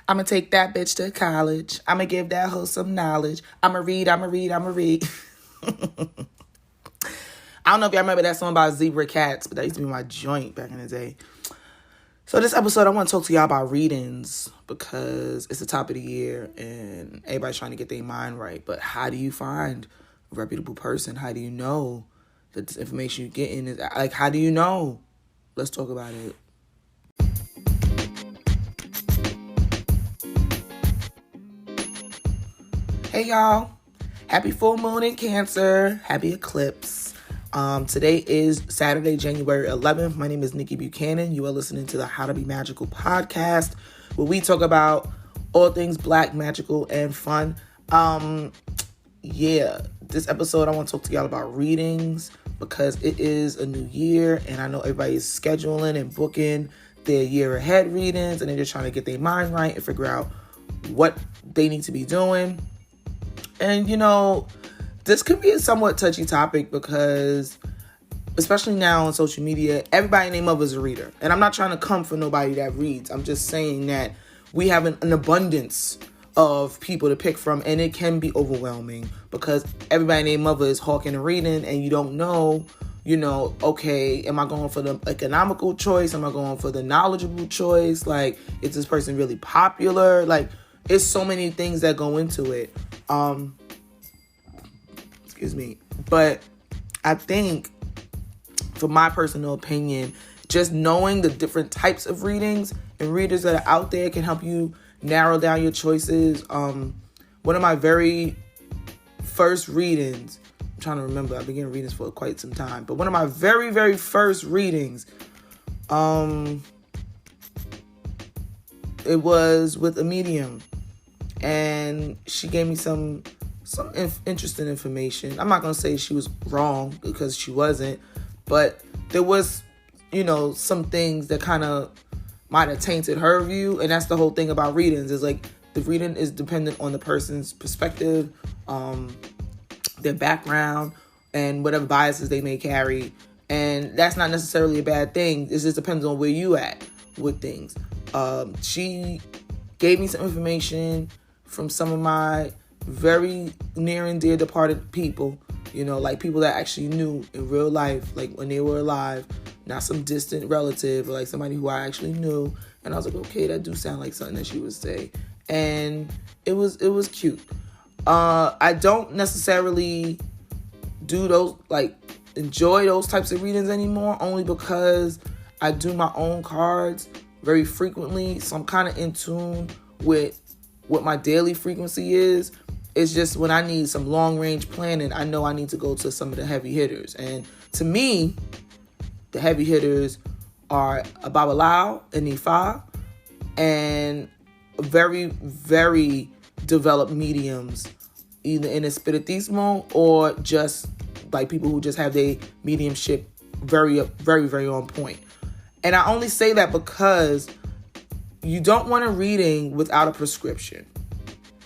I'ma take that bitch to college. I'ma give that hoe some knowledge. I'ma read. I don't know if y'all remember that song about zebra cats, but that used to be my joint back in the day. So this episode, I want to talk to y'all about readings because it's the top of the year and everybody's trying to get their mind right. But how do you find a reputable person? How do you know that this information you're getting is, like, how do you know? Let's talk about it. Hey, y'all. Happy full moon in Cancer. Happy eclipse. Today is Saturday, January 11th. My name is Nikki Buchanan. You are listening to the How to Be Magical podcast, where we talk about all things Black, magical, and fun. This episode, I want to talk to y'all about readings because it is a new year, and I know everybody's scheduling and booking their year ahead readings, and they're just trying to get their mind right and figure out what they need to be doing. And, this could be a somewhat touchy topic because, especially now on social media, everybody and their mother is a reader. And I'm not trying to come for nobody that reads. I'm just saying that we have an abundance of people to pick from, and it can be overwhelming because everybody and their mother is hawking and reading, and you don't know, okay, am I going for the economical choice? Am I going for the knowledgeable choice? Like, is this person really popular? Like, it's so many things that go into it. But I think, for my personal opinion, just knowing the different types of readings and readers that are out there can help you narrow down your choices. One of my very first readings, I'm trying to remember, I've been getting readings for quite some time, but one of my very, very first readings, it was with a medium, and she gave me some interesting information. I'm not going to say she was wrong because she wasn't, but there was, some things that kind of might have tainted her view. And that's the whole thing about readings, is like the reading is dependent on the person's perspective, their background, and whatever biases they may carry. And that's not necessarily a bad thing. It just depends on where you at with things. She gave me some information from some of my very near and dear departed people, like people that I actually knew in real life, like when they were alive, not some distant relative, or like somebody who I actually knew. And I was like, okay, that do sound like something that she would say. And it was cute. I don't necessarily do those, like, enjoy those types of readings anymore, only because I do my own cards very frequently. So I'm kind of in tune with what my daily frequency is. It's just when I need some long-range planning, I know I need to go to some of the heavy hitters. And to me, the heavy hitters are a Babalawo and Ifa, and very, very developed mediums, either in a spiritismo or just like people who just have their mediumship very, very, very on point. And I only say that because you don't want a reading without a prescription,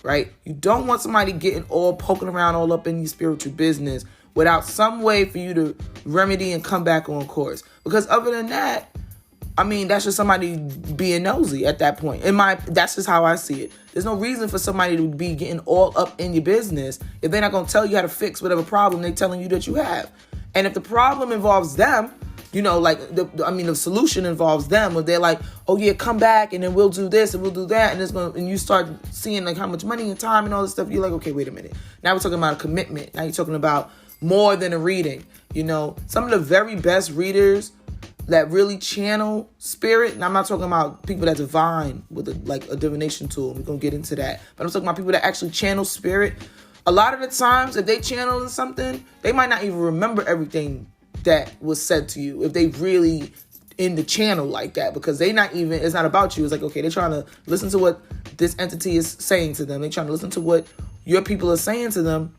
right? You don't want somebody poking around all up in your spiritual business without some way for you to remedy and come back on course. Because other than that, that's just somebody being nosy at that point. That's just how I see it. There's no reason for somebody to be getting all up in your business if they're not going to tell you how to fix whatever problem they're telling you that you have. And if the problem involves them, the solution involves them, where they're like, oh yeah, come back and then we'll do this and we'll do that. And you start seeing like how much money and time and all this stuff. You're like, okay, wait a minute. Now we're talking about a commitment. Now you're talking about more than a reading. Some of the very best readers that really channel spirit, and I'm not talking about people that divine with a divination tool. We're going to get into that. But I'm talking about people that actually channel spirit. A lot of the times, if they channel something, they might not even remember everything that was said to you if they really in the channel like that, because it's not about you. It's like, okay, they're trying to listen to what this entity is saying to them. They're trying to listen to what your people are saying to them,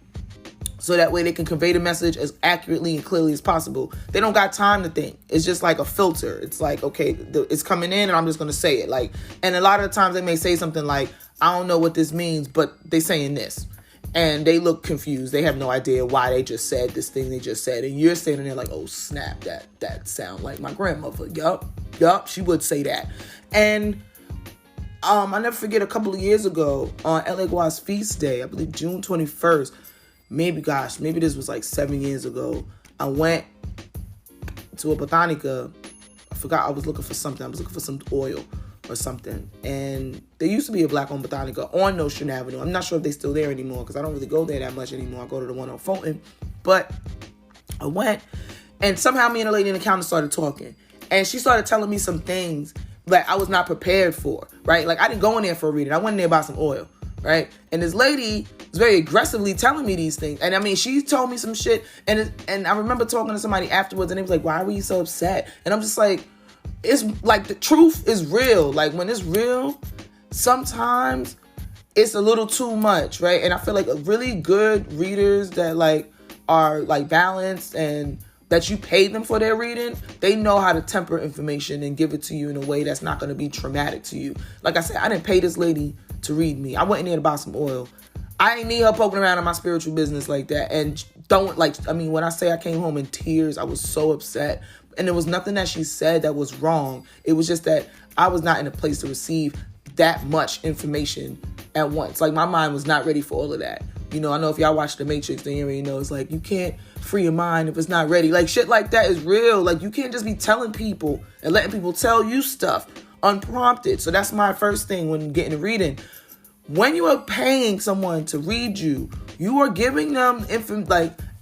so that way they can convey the message as accurately and clearly as possible. They don't got time to think. It's just like a filter. It's like, okay, it's coming in and I'm just going to say it. And a lot of the times they may say something like, I don't know what this means, but they saying this. And they look confused. They have no idea why they just said this thing they just said. And you're standing there like, oh, snap, that sound like my grandmother. Yup, she would say that. And I never forget a couple of years ago on LA Gua's feast day, I believe June 21st, maybe this was like 7 years ago. I went to a botanica. I forgot I was looking for something. I was looking for some oil or something. And there used to be a black-owned botanica on Nostrand Avenue. I'm not sure if they're still there anymore because I don't really go there that much anymore. I go to the one on Fulton. But I went, and somehow me and a lady in the counter started talking. And she started telling me some things that I was not prepared for, right? Like, I didn't go in there for a reading. I went in there to buy some oil, right? And this lady was very aggressively telling me these things. And I mean, she told me some shit. And I remember talking to somebody afterwards, and they was like, why were you so upset? And I'm just like, it's like the truth is real. Like, when it's real, sometimes it's a little too much, right? And I feel like really good readers that like are like balanced and that you pay them for their reading, they know how to temper information and give it to you in a way that's not going to be traumatic to you. Like I said, I didn't pay this lady to read me. I went in there to buy some oil. I ain't need her poking around in my spiritual business like that. And when I say I came home in tears, I was so upset. And there was nothing that she said that was wrong. It was just that I was not in a place to receive that much information at once. Like, my mind was not ready for all of that. You know, I know if y'all watch The Matrix, then you already know it's like, you can't free your mind if it's not ready. Like, shit like that is real. Like, you can't just be telling people and letting people tell you stuff unprompted. So that's my first thing when getting a reading. When you are paying someone to read you, you are giving them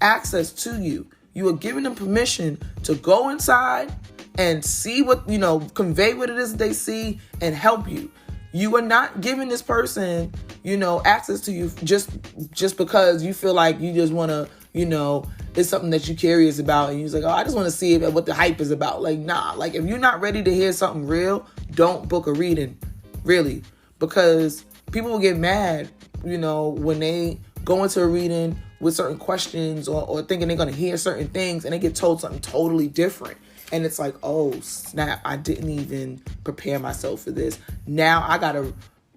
access to you. You are giving them permission to go inside and see what, convey what it is they see and help you. You are not giving this person, access to you just because you feel like you just want to, it's something that you're curious about. And you're like, oh, I just want to see what the hype is about. Like, nah, like if you're not ready to hear something real, don't book a reading, really. Because people will get mad, when they go into a reading with certain questions or thinking they're going to hear certain things and they get told something totally different. And it's like, oh, snap, I didn't even prepare myself for this. Now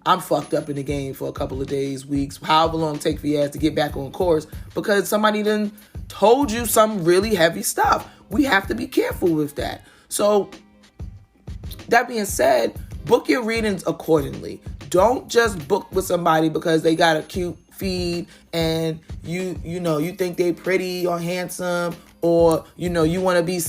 I'm fucked up in the game for a couple of days, weeks, however long it takes for your ass to get back on course because somebody done told you some really heavy stuff. We have to be careful with that. So that being said, book your readings accordingly. Don't just book with somebody because they got a cute feed and you think they pretty or handsome, or you want to be,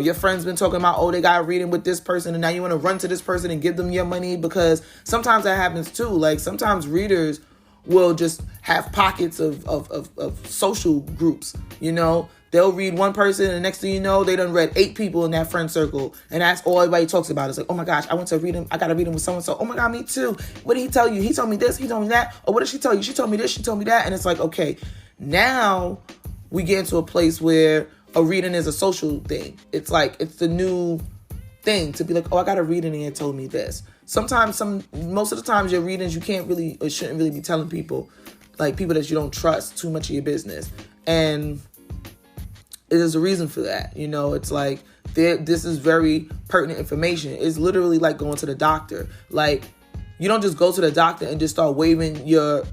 your friend's been talking about, oh, they got a reading with this person and now you want to run to this person and give them your money, because sometimes that happens too. Like, sometimes readers will just have pockets of social groups. They'll read one person and the next thing you know, they done read 8 people in that friend circle. And that's all everybody talks about. It's like, oh my gosh, I went to read him. I got to read him with so-and-so. Oh my God, me too. What did he tell you? He told me this. He told me that. Or what did she tell you? She told me this. She told me that. And it's like, okay, now we get into a place where a reading is a social thing. It's like, it's the new thing to be like, oh, I got a reading and it told me this. Most of the times your readings, you can't really, or shouldn't really be telling people, like people that you don't trust, too much of your business. And there's a reason for that. It's like, this is very pertinent information. It's literally like going to the doctor. Like, you don't just go to the doctor and just start waving your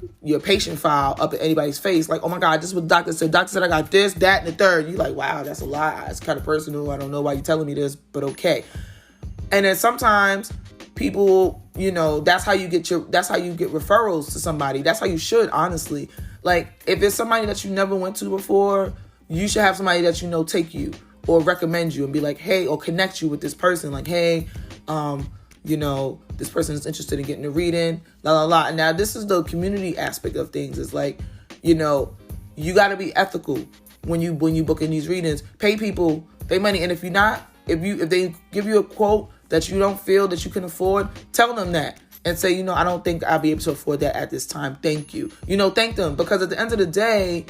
patient file up at anybody's face. Like, oh my God, this is what the doctor said. Doctor said I got this, that, and the third. You're like, wow, that's a lie. It's kind of personal. I don't know why you're telling me this, but okay. And then sometimes people, that's how you get referrals to somebody. That's how you should, honestly. Like, if it's somebody that you never went to before, you should have somebody that take you or recommend you and be like, hey, or connect you with this person. Like, hey, this person is interested in getting a reading, la, la, la. And now this is the community aspect of things. It's like, you got to be ethical when you book in these readings. Pay people their money. And if they give you a quote that you don't feel that you can afford, tell them that. And say, I don't think I'll be able to afford that at this time. Thank you. Thank them. Because at the end of the day,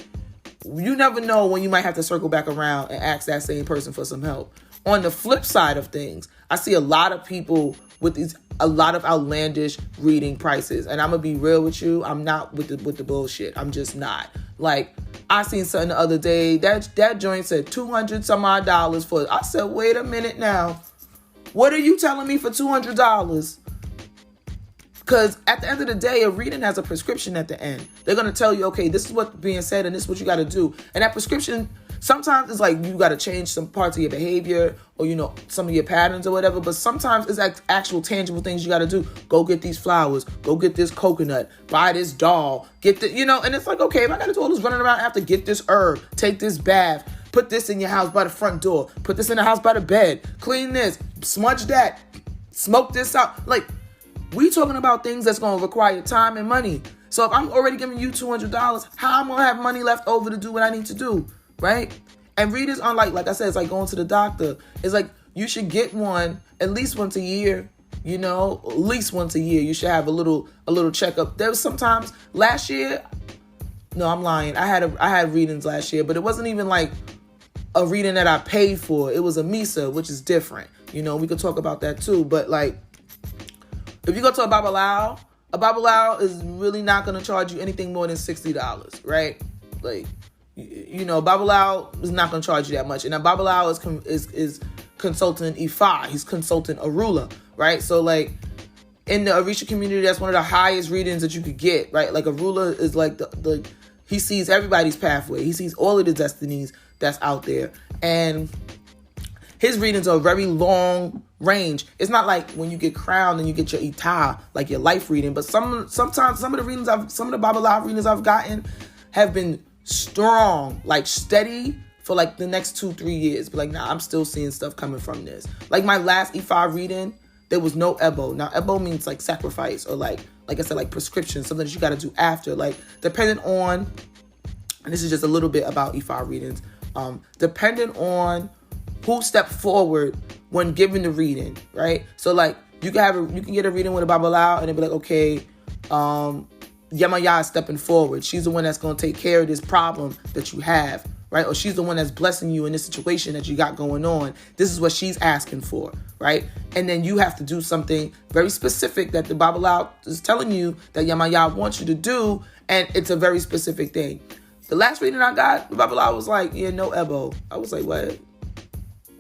you never know when you might have to circle back around and ask that same person for some help. On the flip side of things, I see a lot of people with a lot of outlandish reading prices. And I'm going to be real with you. I'm not with the bullshit. I'm just not. Like, I seen something the other day. That joint said $200 some odd dollars for it. I said, wait a minute now. What are you telling me for $200? Because at the end of the day, a reading has a prescription at the end. They're going to tell you, okay, this is what's being said and this is what you got to do. And that prescription, Sometimes it's like you got to change some parts of your behavior or, some of your patterns or whatever. But sometimes it's actual tangible things you got to do. Go get these flowers. Go get this coconut. Buy this doll. Get the, and it's like, okay, if I got to do all this running around, I have to get this herb, take this bath, put this in your house by the front door, put this in the house by the bed, clean this, smudge that, smoke this out. Like, we talking about things that's going to require time and money. So if I'm already giving you $200, how am I going to have money left over to do what I need to do, right? And readers are like I said, it's like going to the doctor. It's like you should get one at least once a year, at least once a year. You should have a little checkup. There was sometimes last year, no, I'm lying. I had readings last year, but it wasn't even like a reading that I paid for. It was a MISA, which is different. We could talk about that too. But like, if you go to a Babalawo is really not going to charge you anything more than $60, right? Like, Babalawo is not going to charge you that much. And a Babalawo is consulting Ifa. He's consulting Arula, right? So like in the Orisha community, that's one of the highest readings that you could get, right? Like Arula is like he sees everybody's pathway. He sees all of the destinies that's out there. And his readings are very long range. It's not like when you get crowned and you get your Ita, like your life reading. But sometimes some of the Babalawo readings I've gotten have been strong, like steady for like the next 2-3 years. But like, nah, I'm still seeing stuff coming from this. Like my last Ifa reading, there was no Ebo. Now Ebo means like sacrifice or like I said, like prescription, something that you got to do after. Like depending on, and this is just a little bit about Ifa readings, depending on who stepped forward when giving the reading, right? So like you can get a reading with a Babalawo and it'd be like, okay, Yamaya is stepping forward. She's the one that's going to take care of this problem that you have, right? Or she's the one that's blessing you in this situation that you got going on. This is what she's asking for, right? And then you have to do something very specific that the Babalawo is telling you that Yamaya wants you to do, and it's a very specific thing. The last reading I got, the Babalawo was like, yeah, no Ebo. I was like, what?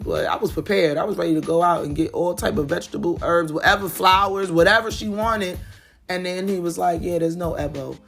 But I was prepared. I was ready to go out and get all type of vegetable, herbs, whatever, flowers, whatever she wanted. And then he was like, yeah, there's no Ebo.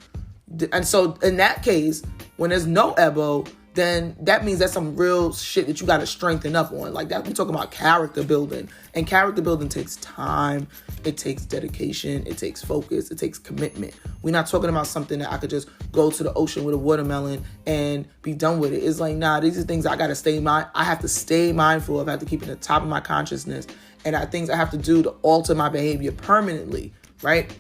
And so in that case, when there's no Ebo, then that means that's some real shit that you got to strengthen up on. Like that, we're talking about character building. And character building takes time. It takes dedication. It takes focus. It takes commitment. We're not talking about something that I could just go to the ocean with a watermelon and be done with it. It's like, nah, these are things I got to I have to stay mindful of. I have to keep it at the top of my consciousness. And are things I have to do to alter my behavior permanently, right?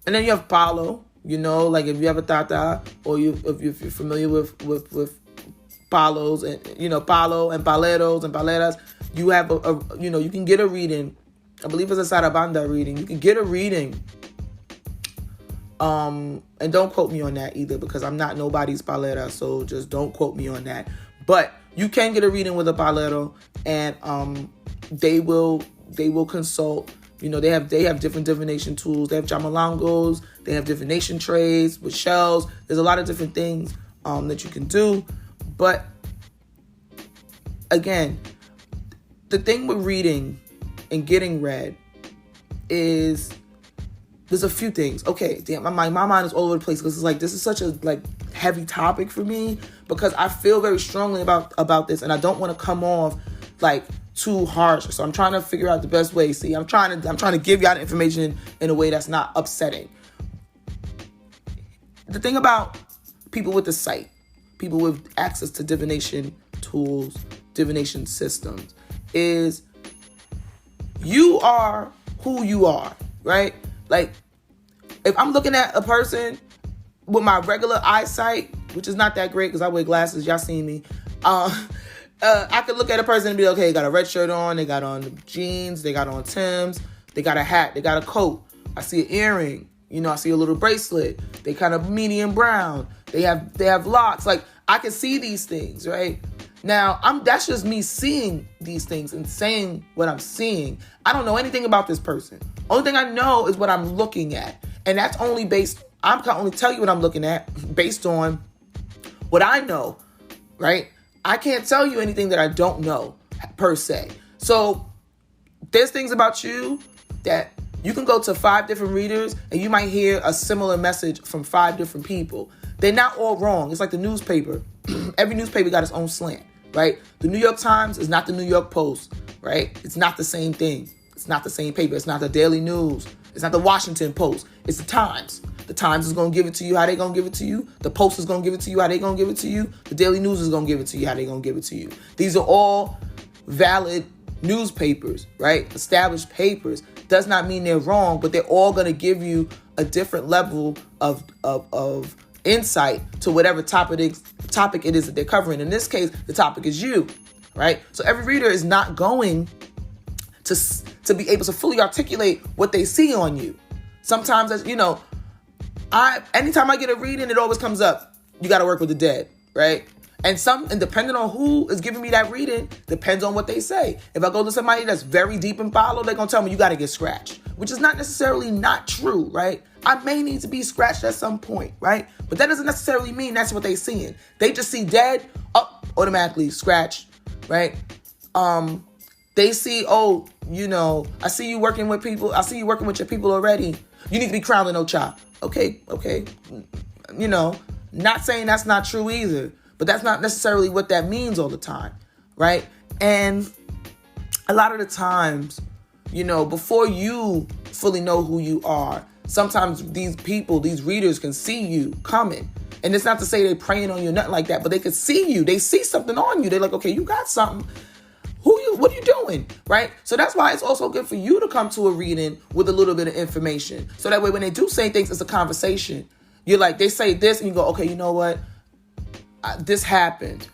And then you have Palo, like if you have a Tata or if you're familiar with Palos and, Palo and Paleros and Paleras, you have you can get a reading. I believe it's a Sarabanda reading. You can get a reading. And don't quote me on that either because I'm not nobody's Palera, so just don't quote me on that. But you can get a reading with a Palero and they will consult. They have different divination tools. They have jamalangos. They have divination trays with shells. There's a lot of different things that you can do. But again, the thing with reading and getting read is there's a few things. Okay, damn, my mind is all over the place because it's like this is such a heavy topic for me because I feel very strongly about this and I don't want to come off too harsh. So I'm trying to figure out the best way. See, I'm trying to give y'all the information in a way that's not upsetting. The thing about people with the sight, people with access to divination tools, divination systems, is you are who you are, right? Like, if I'm looking at a person with my regular eyesight, which is not that great because I wear glasses, y'all seen me, I could look at a person and be like, okay, they got a red shirt on, they got on jeans, they got on Timbs, they got a hat, they got a coat. I see an earring, I see a little bracelet. They kind of medium brown. They have locks. Like I can see these things, right? Now, that's just me seeing these things and saying what I'm seeing. I don't know anything about this person. Only thing I know is what I'm looking at. And that's only I can only tell you what I'm looking at based on what I know, right? I can't tell you anything that I don't know per se. So there's things about you that You can go to 5 different readers and you might hear a similar message from 5 different people. They're not all wrong. It's like the newspaper. Every newspaper got its own slant, right? The New York Times is not the New York Post, right? It's not the same thing. It's not the same paper. It's not the Daily News. It's not the Washington Post. It's the Times. The Times is going to give it to you how they going to give it to you. The Post is going to give it to you how they going to give it to you. The Daily News is going to give it to you how they going to give it to you. These are all valid newspapers, right? Established papers. Does not mean they're wrong, but they're all going to give you a different level of insight to whatever topic it is that they're covering. In this case, the topic is you, right? So every reader is not going to be able to fully articulate what they see on you. Sometimes, as you know, anytime I get a reading, it always comes up, you got to work with the dead, right? And depending on who is giving me that reading, depends on what they say. If I go to somebody that's very deep and follow, they're going to tell me you got to get scratched, which is not necessarily not true, right? I may need to be scratched at some point, right? But that doesn't necessarily mean that's what they're seeing. They just see dead, automatically scratched, right? They see, I see you working with people. I see you working with your people already. You need to be crowning no chop. Okay. Not saying that's not true either. But that's not necessarily what that means all the time, right? And a lot of the times, before you fully know who you are, sometimes these readers can see you coming. And it's not to say they're preying on you or nothing like that, but they can see you. They see something on you. They're like, okay, you got something. What are you doing, right? So that's why it's also good for you to come to a reading with a little bit of information. So that way when they do say things, it's a conversation. You're like, they say this and you go, okay, you know what? This happened.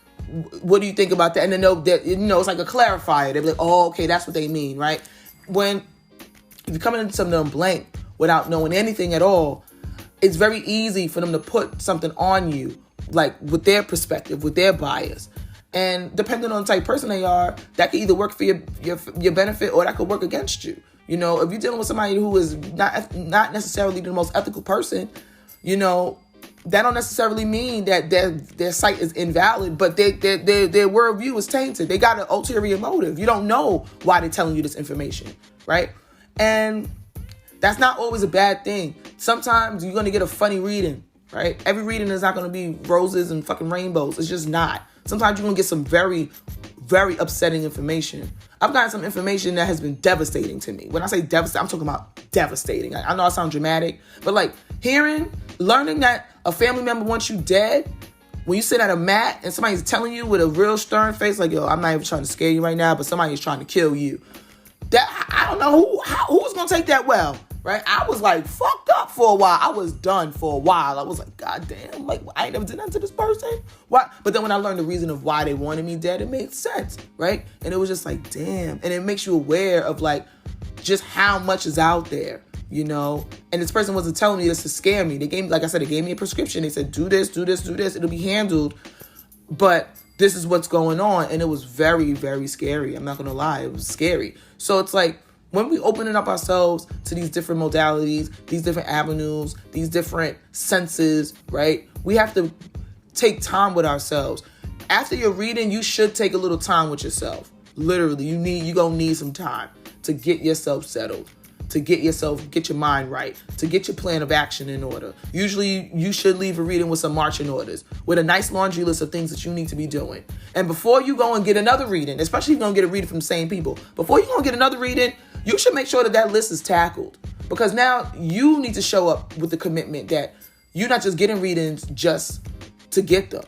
What do you think about that? And then it's like a clarifier. They're like, oh, okay, that's what they mean, right? If you're coming into something blank without knowing anything at all, it's very easy for them to put something on you, like with their perspective, with their bias. And depending on the type of person they are, that could either work for your benefit or that could work against you. If you're dealing with somebody who is not necessarily the most ethical person, that don't necessarily mean that their site is invalid, but their worldview is tainted. They got an ulterior motive. You don't know why they're telling you this information, right? And that's not always a bad thing. Sometimes you're going to get a funny reading, right? Every reading is not going to be roses and fucking rainbows. It's just not. Sometimes you're going to get some very, very upsetting information. I've gotten some information that has been devastating to me. When I say devastating, I'm talking about devastating. I know I sound dramatic, but like learning that a family member wants you dead, when you sit at a mat and somebody's telling you with a real stern face, like, yo, I'm not even trying to scare you right now, but somebody's trying to kill you. That I don't know who's going to take that well, right? I was like fucked up for a while. I was done for a while. I was like, God damn, like I ain't never did that to this person. Why? But then when I learned the reason of why they wanted me dead, it made sense, right? And it was just like, damn. And it makes you aware of like just how much is out there, And this person wasn't telling me this to scare me. They gave me a prescription. They said, do this. It'll be handled. But this is what's going on. And it was very, very scary. I'm not going to lie. It was scary. So it's like, when we open up ourselves to these different modalities, these different avenues, these different senses, right? We have to take time with ourselves. After your reading, you should take a little time with yourself. Literally, you're going to need some time to get yourself settled, to get your mind right, to get your plan of action in order. Usually, you should leave a reading with some marching orders, with a nice laundry list of things that you need to be doing. And before you go and get another reading, especially if you're going to get a reading from the same people, before you go and get another reading, you should make sure that list is tackled. Because now you need to show up with the commitment that you're not just getting readings just to get them,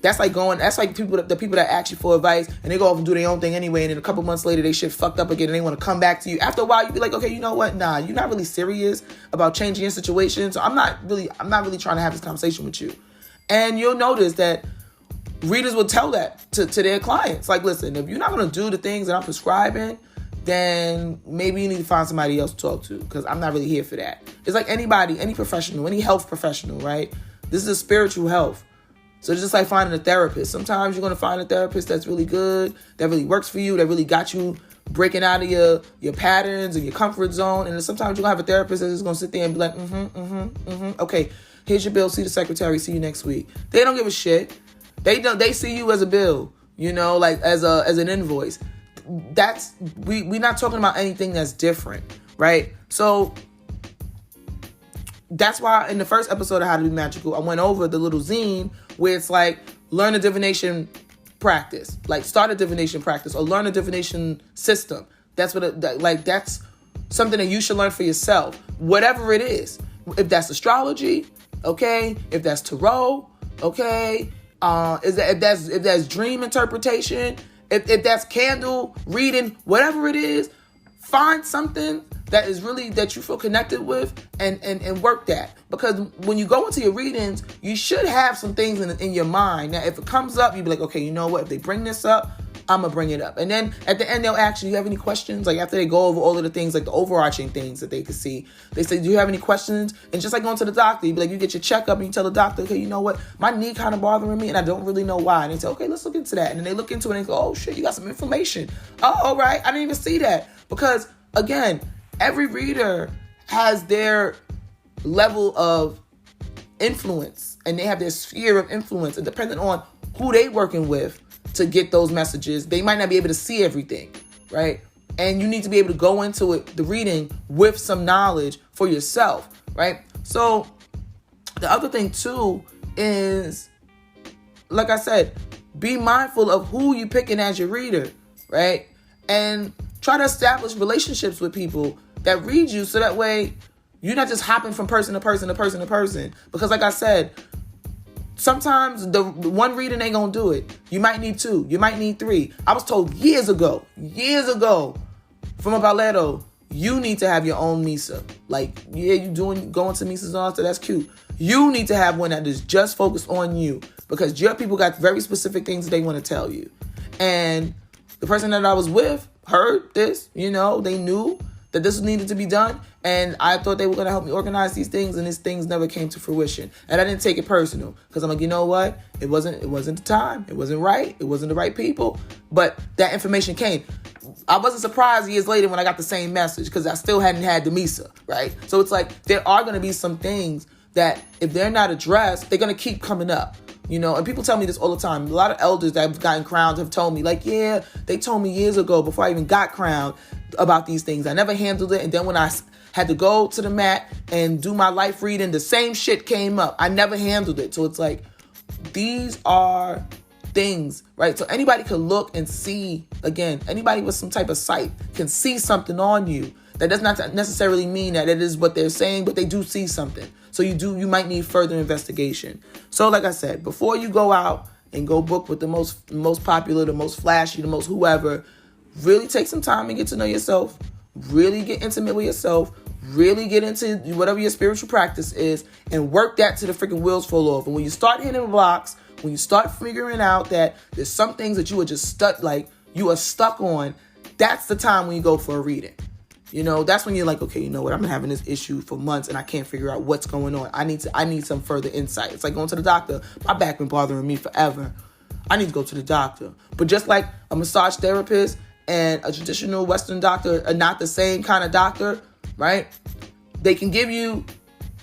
That's like the people that ask you for advice and they go off and do their own thing anyway, and then a couple months later they shit fucked up again and they want to come back to you. After a while you be like, okay, you know what? Nah, you're not really serious about changing your situation. So I'm not really trying to have this conversation with you. And you'll notice that readers will tell that to their clients. Like, listen, if you're not going to do the things that I'm prescribing, then maybe you need to find somebody else to talk to, because I'm not really here for that. It's like anybody, any professional, any health professional, right? This is a spiritual health. So it's just like finding a therapist. Sometimes you're going to find a therapist that's really good, that really works for you, that really got you breaking out of your patterns and your comfort zone. And then sometimes you're going to have a therapist that's just going to sit there and be like, okay, here's your bill, see the secretary, see you next week. They don't give a shit. They see you as a bill, like as an invoice. We're not talking about anything that's different. right? So that's why in the first episode of How to Be Magical, I went over the little zine where it's like, learn a divination practice, like start a divination practice or learn a divination system. That's what that's something that you should learn for yourself, whatever it is. If that's astrology, okay. If that's tarot, okay. If that's dream interpretation, if that's candle reading, whatever it is, find something that is really that you feel connected with and work that. Because when you go into your readings, you should have some things in your mind. Now, if it comes up, you'd be like, okay, you know what? If they bring this up, I'm going to bring it up. And then at the end, they'll ask you have any questions? Like after they go over all of the things, like the overarching things that they could see, they say, do you have any questions? And just like going to the doctor, you'd be like, you get your checkup and you tell the doctor, okay, you know what? My knee kind of bothering me and I don't really know why. And they say, okay, let's look into that. And then they look into it and they go, oh shit, you got some inflammation. Oh, all right. I didn't even see that. Because again, every reader has their level of influence and they have their sphere of influence. And depending on who they working with to get those messages, they might not be able to see everything, right? And you need to be able to go into it, the reading, with some knowledge for yourself, right? So the other thing too is, like I said, be mindful of who you picking as your reader, right? And try to establish relationships with people that read you so that way you're not just hopping from person to person to person to person. Because like I said, sometimes the one reading ain't gonna do it. You might need 2. You might need 3. I was told years ago from a Balletto, you need to have your own Misa. Like, yeah, you going to Misas and all that, that's cute. You need to have one that is just focused on you because your people got very specific things that they want to tell you. And the person that I was with heard this, they knew that this needed to be done. And I thought they were going to help me organize these things. And these things never came to fruition. And I didn't take it personal because I'm like, you know what? It wasn't the time. It wasn't right. It wasn't the right people. But that information came. I wasn't surprised years later when I got the same message because I still hadn't had the Misa, right? So it's like there are going to be some things that if they're not addressed, they're going to keep coming up. And people tell me this all the time. A lot of elders that have gotten crowned have told me, like, yeah, they told me years ago before I even got crowned about these things. I never handled it. And then when I had to go to the mat and do my life reading, the same shit came up. I never handled it. So it's like, these are things, right? So anybody can look and see, again, anybody with some type of sight can see something on you. That does not necessarily mean that it is what they're saying, but they do see something. So you might need further investigation. So like I said, before you go out and go book with the most popular, the most flashy, the most whoever, really take some time and get to know yourself. Really get intimate with yourself. Really get into whatever your spiritual practice is and work that till the freaking wheels fall off. And when you start hitting the blocks, when you start figuring out that there's some things that you are just stuck on, that's the time when you go for a reading. That's when you're like, okay, you know what? I've been having this issue for months and I can't figure out what's going on. I need some further insight. It's like going to the doctor. My back been bothering me forever. I need to go to the doctor. But just like a massage therapist and a traditional Western doctor are not the same kind of doctor, right? They can give you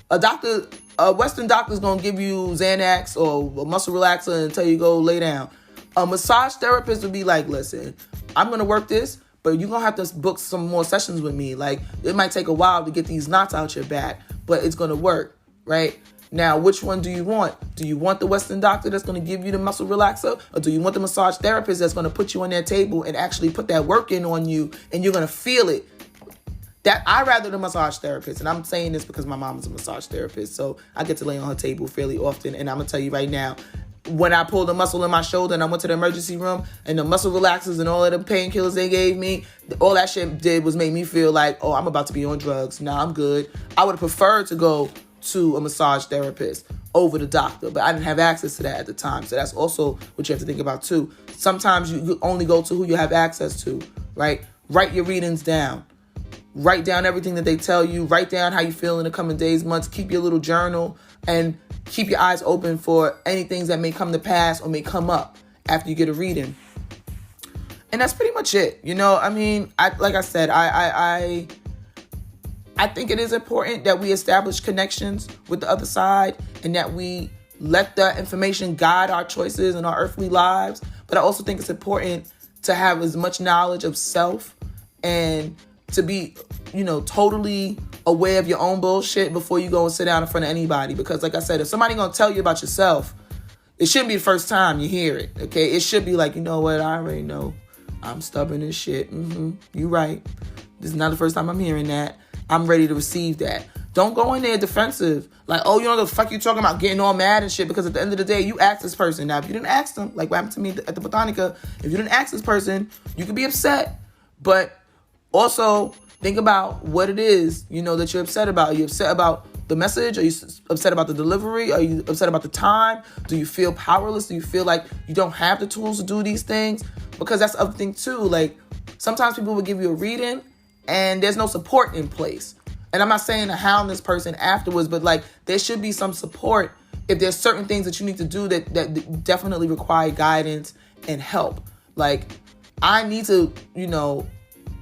a Western doctor is going to give you Xanax or a muscle relaxer and tell you go lay down. A massage therapist would be like, listen, I'm going to work this, but you're going to have to book some more sessions with me. Like, it might take a while to get these knots out your back, but it's going to work, right? Now, which one do you want? Do you want the Western doctor that's going to give you the muscle relaxer? Or do you want the massage therapist that's going to put you on their table and actually put that work in on you and you're going to feel it? I rather the massage therapist. And I'm saying this because my mom is a massage therapist. So I get to lay on her table fairly often. And I'm going to tell you right now, when I pulled a muscle in my shoulder and I went to the emergency room and the muscle relaxers and all of the painkillers they gave me, all that shit did was make me feel like, oh, I'm about to be on drugs. Nah, I'm good. I would have preferred to go to a massage therapist over the doctor, but I didn't have access to that at the time. So that's also what you have to think about too. Sometimes you only go to who you have access to, right? Write your readings down. Write down everything that they tell you. Write down how you feel in the coming days, months. Keep your little journal and keep your eyes open for any things that may come to pass or may come up after you get a reading. And that's pretty much it. I think it is important that we establish connections with the other side and that we let that information guide our choices and our earthly lives. But I also think it's important to have as much knowledge of self and to be totally aware of your own bullshit before you go and sit down in front of anybody. Because like I said, if somebody gonna tell you about yourself, it shouldn't be the first time you hear it, okay? It should be like, you know what, I already know. I'm stubborn as shit. You right. This is not the first time I'm hearing that. I'm ready to receive that. Don't go in there defensive. Like, oh, you know the fuck you talking about, getting all mad and shit, because at the end of the day, you asked this person. Now, if you didn't ask them, like what happened to me at the Botanica, if you didn't ask this person, you could be upset. But also, think about what it is, that you're upset about. Are you upset about the message? Are you upset about the delivery? Are you upset about the time? Do you feel powerless? Do you feel like you don't have the tools to do these things? Because that's the other thing too. Like, sometimes people will give you a reading and there's no support in place. And I'm not saying to hound this person afterwards, but like, there should be some support if there's certain things that you need to do that definitely require guidance and help. Like, I need to,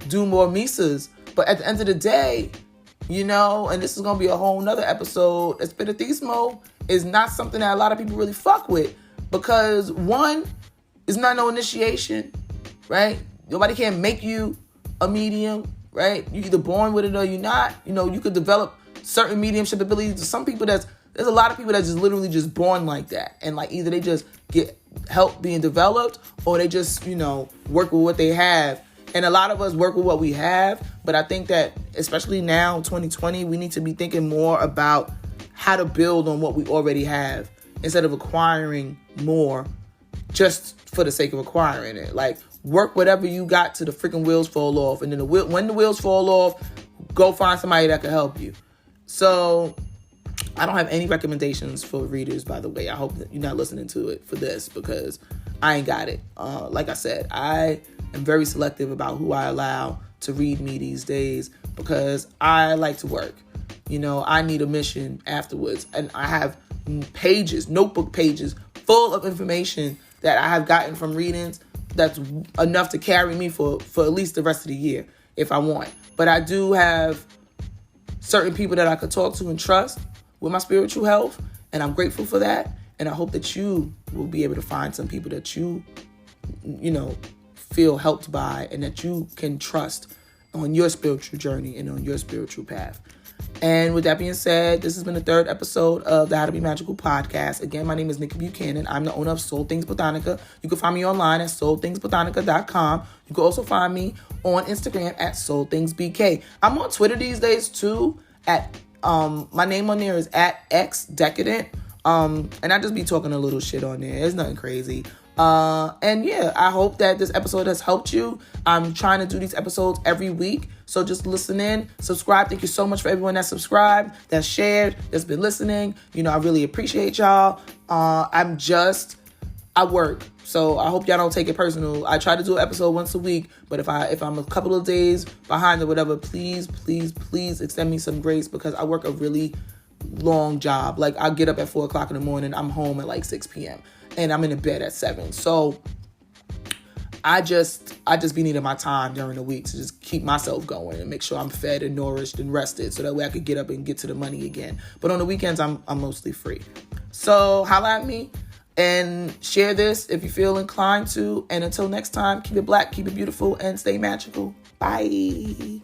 do more misas. But at the end of the day, and this is going to be a whole nother episode, espiritismo is not something that a lot of people really fuck with. Because one, it's not no initiation, right? Nobody can make you a medium, right? You're either born with it or you're not. You could develop certain mediumship abilities. Some people there's a lot of people that's just literally just born like that. And like either they just get help being developed or they just, work with what they have. And a lot of us work with what we have. But I think that especially now, 2020, we need to be thinking more about how to build on what we already have instead of acquiring more just for the sake of acquiring it. Like, work whatever you got till the freaking wheels fall off. And then when the wheels fall off, go find somebody that can help you. So I don't have any recommendations for readers, by the way. I hope that you're not listening to it for this because I ain't got it. Like I said, I am very selective about who I allow to read me these days because I like to work. I need a mission afterwards. And I have notebook pages full of information that I have gotten from readings that's enough to carry me for at least the rest of the year if I want. But I do have certain people that I could talk to and trust with my spiritual health, and I'm grateful for that. And I hope that you will be able to find some people that you feel helped by and that you can trust on your spiritual journey and on your spiritual path. And with that being said, this has been the third episode of the How to Be Magical podcast. Again, my name is Nikki Buchanan. I'm the owner of Soul Things Botanica. You can find me online at soulthingsbotanica.com. You can also find me on Instagram at soulthingsbk. I'm on Twitter these days too at my name on there is at xdecadent. And I just be talking a little shit on there. It's nothing crazy. And yeah, I hope that this episode has helped you. I'm trying to do these episodes every week. So just listen in, subscribe. Thank you so much for everyone that subscribed, that's shared, that's been listening. I really appreciate y'all. I work. So I hope y'all don't take it personal. I try to do an episode once a week, but if I'm a couple of days behind or whatever, please extend me some grace because I work a really long job. Like, I get up at 4 o'clock in the morning. I'm home at like 6 p.m. and I'm in the bed at 7. So I just be needing my time during the week to just keep myself going and make sure I'm fed and nourished and rested so that way I could get up and get to the money again. But on the weekends, I'm mostly free. So holla at me and share this if you feel inclined to. And until next time, keep it black, keep it beautiful, and stay magical. Bye.